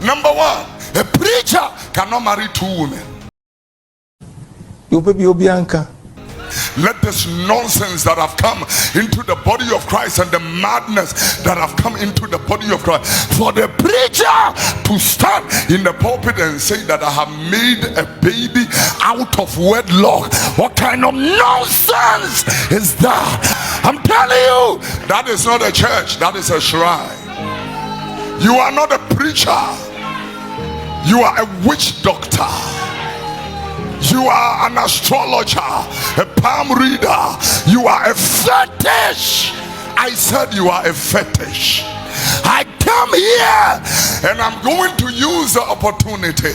Number one, a preacher cannot marry two women. Let this nonsense that have come into the body of Christ and the madness that have come into the body of Christ, for the preacher to stand in the pulpit and say that I have made a baby out of wedlock, what kind of nonsense is that? I'm telling you, that is not a church, that is a shrine. You are not a preacher, you are a witch doctor. You are an astrologer, a palm reader. You are a fetish. I said you are a fetish. I come here and I'm going to use the opportunity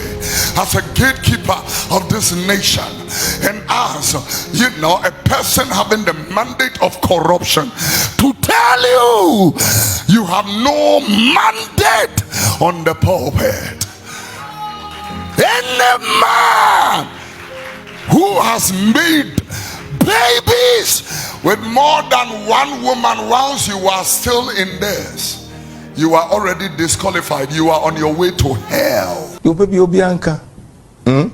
as a gatekeeper of this nation and as, a person having the mandate of corruption to tell you, you have no mandate on the pulpit. Any man who has made babies with more than one woman whilst you are still in this, you are already disqualified. You are on your way to hell. You baby Obianka. The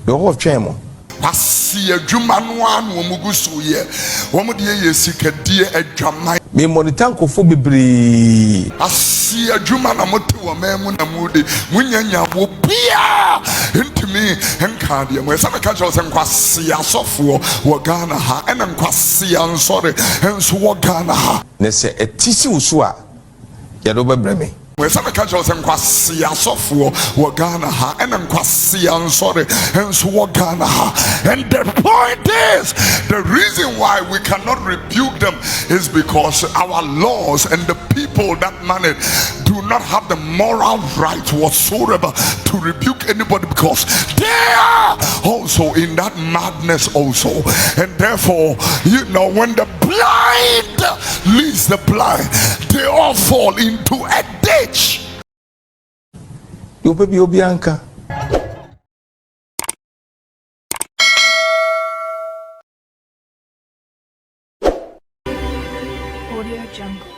whole chemo. Asia Jumanuan Womugusu ye. Womudie Yesikadie Edjamai. Me monitanko for bibri. Asia Jumana Motu Memuna Moody. Munyanya Wobia into me and Cardia. Where some catchers and Quasia Sofu Wagana ha and Quasia and sorry and Swagana ha. Nesse a tissue swa. Yadoba Breme. Where some catchers and Quasia Sofu Wagana ha and Quasia and sorry and Swagana ha. And the point is, the reason why we cannot rebuke them is because our laws and the people that manage do not have the moral right whatsoever to rebuke anybody, because they are also in that madness also. And therefore, when the blind leads the blind, they all fall into a ditch. You baby Obianka. Audio Jungle.